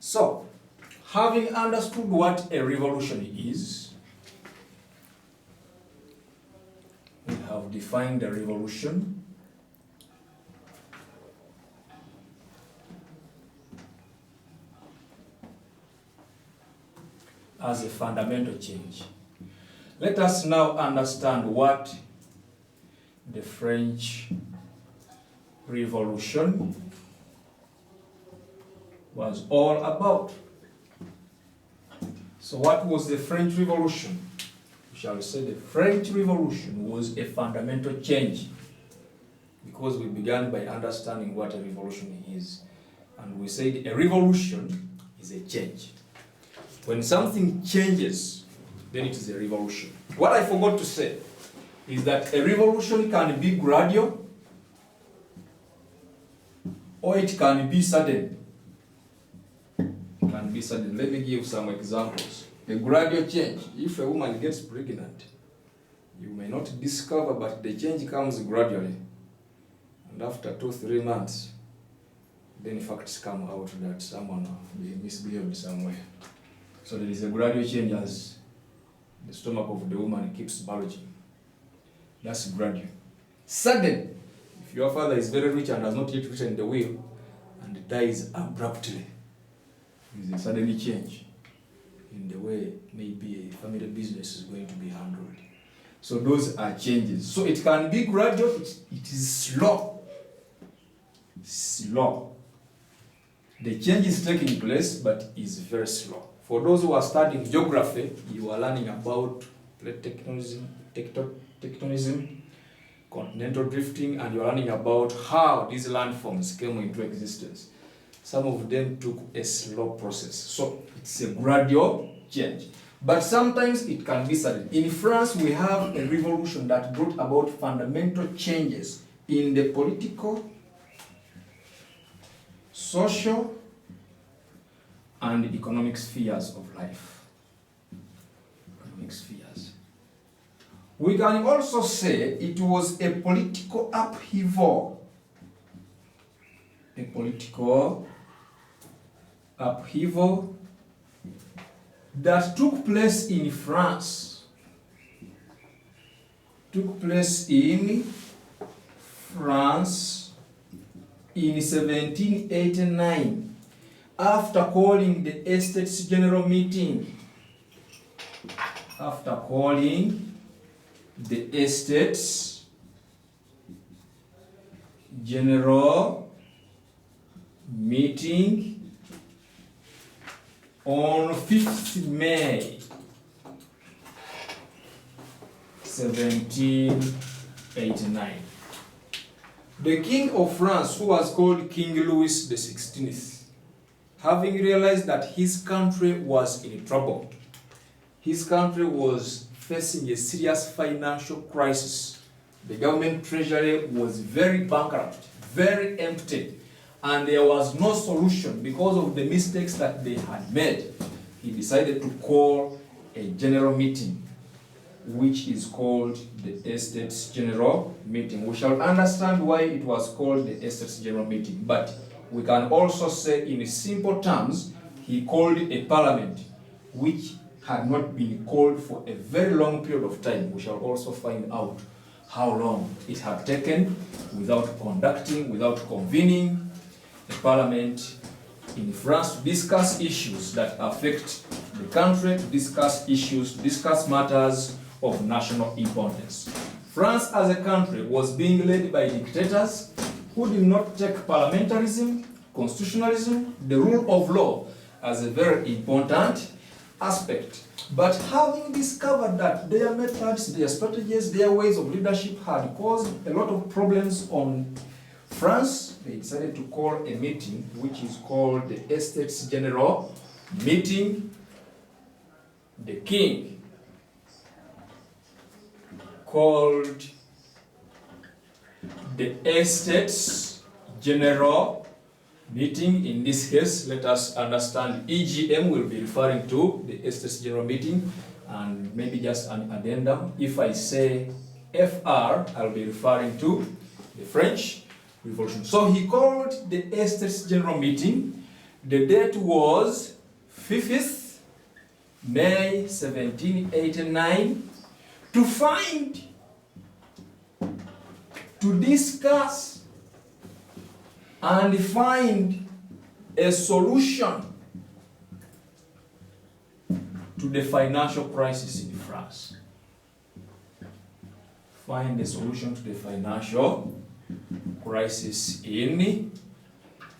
So, having understood what a revolution is, we have defined a revolution as a fundamental change. Let us now understand what the French Revolution was all about. So what was the French Revolution? We shall say the French Revolution was a fundamental change, because we began by understanding what a revolution is. And we said a revolution is a change. When something changes, then it is a revolution. What I forgot to say is that a revolution can be gradual or it can be sudden. It can be sudden. Let me give some examples. A gradual change. If a woman gets pregnant, you may not discover, but the change comes gradually. And after 2-3 months, then facts come out that someone misbehaved somewhere. So there is a gradual change as the stomach of the woman keeps bulging. That's gradual. Sudden. If your father is very rich and has not yet written the will and dies abruptly, there is a sudden change in the way maybe a family business is going to be handled. So those are changes. So it can be gradual, it is slow. Slow. The change is taking place, but is very slow. For those who are studying geography, you are learning about plate tectonism, continental drifting, and you are learning about how these landforms came into existence. Some of them took a slow process. So it's a gradual change. But sometimes it can be sudden. In France, we have a revolution that brought about fundamental changes in the political, social, and economic spheres of life. Economic spheres. We can also say it was a political upheaval. A political upheaval that took place in France. Took place in France in 1789, after calling the Estates General Meeting. After calling the Estates General Meeting on 5th May 1789. The King of France, who was called King Louis XVI, having realized that his country was in trouble, his country was facing a serious financial crisis. The government treasury was very bankrupt, very empty, and there was no solution because of the mistakes that they had made. He decided to call a general meeting, which is called the Estates General Meeting. We shall understand why it was called the Estates General Meeting, but we can also say in simple terms, he called a parliament, which had not been called for a very long period of time. We shall also find out how long it had taken without conducting, without convening a parliament in France to discuss issues that affect the country, to discuss issues, to discuss matters of national importance. France as a country was being led by dictators who did not take parliamentarism, constitutionalism, the rule of law as a very important aspect. But having discovered that their methods, their strategies, their ways of leadership had caused a lot of problems on France, they decided to call a meeting which is called the Estates General Meeting. The king called the Estates General Meeting. In this case, let us understand EGM will be referring to the Estates General Meeting, and maybe just an addendum. If I say FR, I'll be referring to the French Revolution. So he called the Estates General Meeting The date was 5th May 1789 to discuss and find a solution to the financial crisis in France. Find a solution to the financial crisis in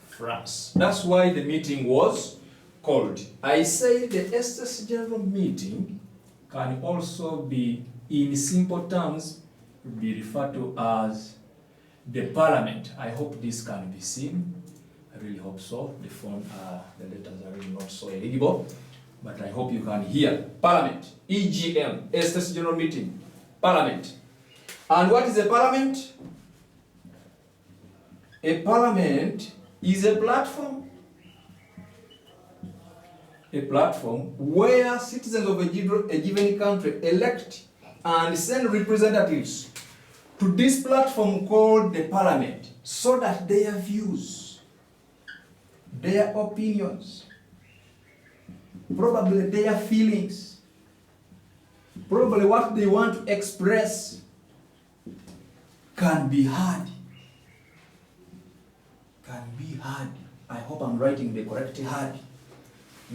France. That's why the meeting was called. I say the Estates General meeting can also be, in simple terms, be referred to as the Parliament. I hope this can be seen. I really hope so. The font, the letters are really not so illegible, but I hope you can hear. Parliament, EGM, Estates General Meeting, Parliament. And what is a parliament? A parliament is a platform where citizens of a given country elect and send representatives to this platform called the parliament so that their views, their opinions, probably their feelings, probably what they want to express can be heard. Can be heard. I hope I'm writing the correct heard.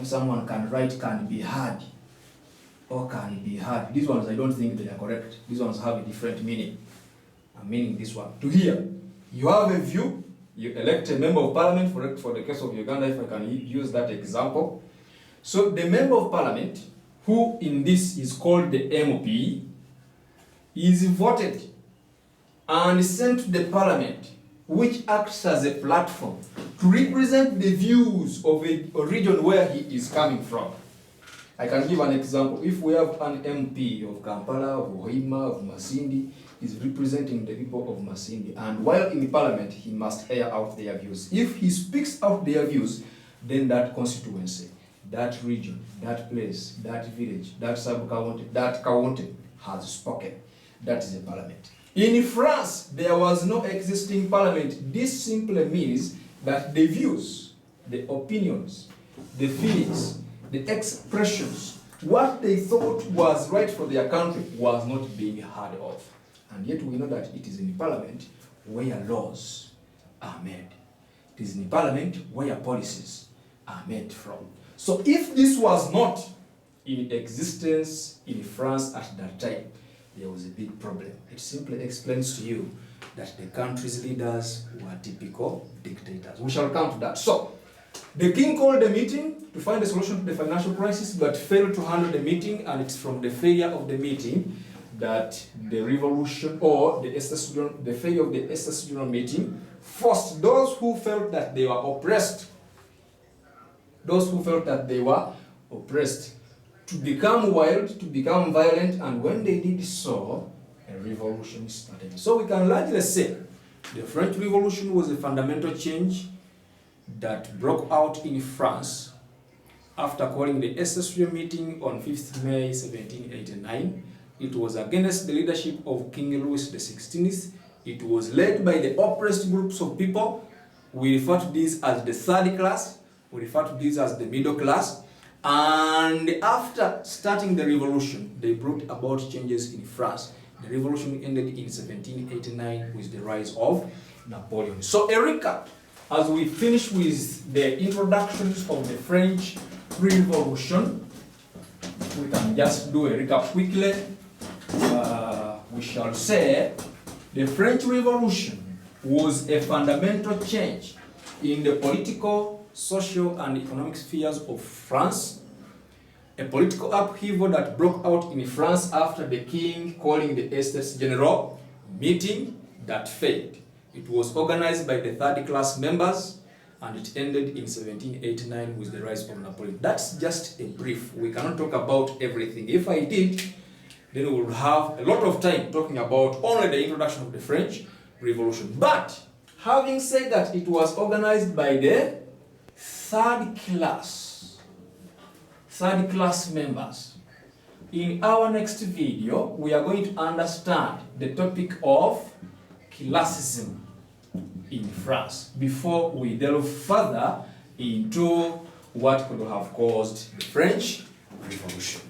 Someone can write can be heard or can be heard. These ones I don't think they are correct. These ones have a different meaning. I'm meaning this one. To hear. You have a view. You elect a member of parliament for the case of Uganda, if I can use that example. So the member of parliament, who in this is called the MP, is voted and sent to the parliament, which acts as a platform to represent the views of a region where he is coming from. I can give an example. If we have an MP of Kampala, of Hoima, of Masindi, he's representing the people of Masindi, and while in the parliament, he must air out their views. If he speaks out their views, then that constituency, that region, that place, that village, that sub-county, that county has spoken. That is a parliament. In France, there was no existing parliament. This simply means that the views, the opinions, the feelings, the expressions, what they thought was right for their country was not being heard of. And yet we know that it is in parliament where laws are made. It is in parliament where policies are made from. So if this was not in existence in France at that time, there was a big problem. It simply explains to you that the country's leaders were typical dictators. We shall come to that. So, the king called the meeting to find a solution to the financial crisis, but failed to handle the meeting, and it's from the failure of the meeting that the revolution, or the failure of the Estates General meeting, forced those who felt that they were oppressed, to become wild, to become violent, and when they did so, a revolution started. So we can largely say the French Revolution was a fundamental change that broke out in France after calling the Estates meeting on 5th May 1789. It was against the leadership of King Louis XVI. It was led by the oppressed groups of people. We refer to this as the third class. We refer to this as the middle class. And after starting the revolution, they brought about changes in France. The revolution ended in 1789 with the rise of Napoleon. So a recap, as we finish with the introductions of the French Revolution, we can just do a recap quickly. We shall say the French Revolution was a fundamental change in the political, social, and economic spheres of France. A political upheaval that broke out in France after the king calling the Estates General meeting that failed. It was organized by the third class members, and it ended in 1789 with the rise of Napoleon. That's just a brief. We cannot talk about everything. If I did, then we would have a lot of time talking about only the introduction of the French Revolution. But having said that, it was organized by the third class members. In our next video, we are going to understand the topic of classism in France before we delve further into what could have caused the French Revolution.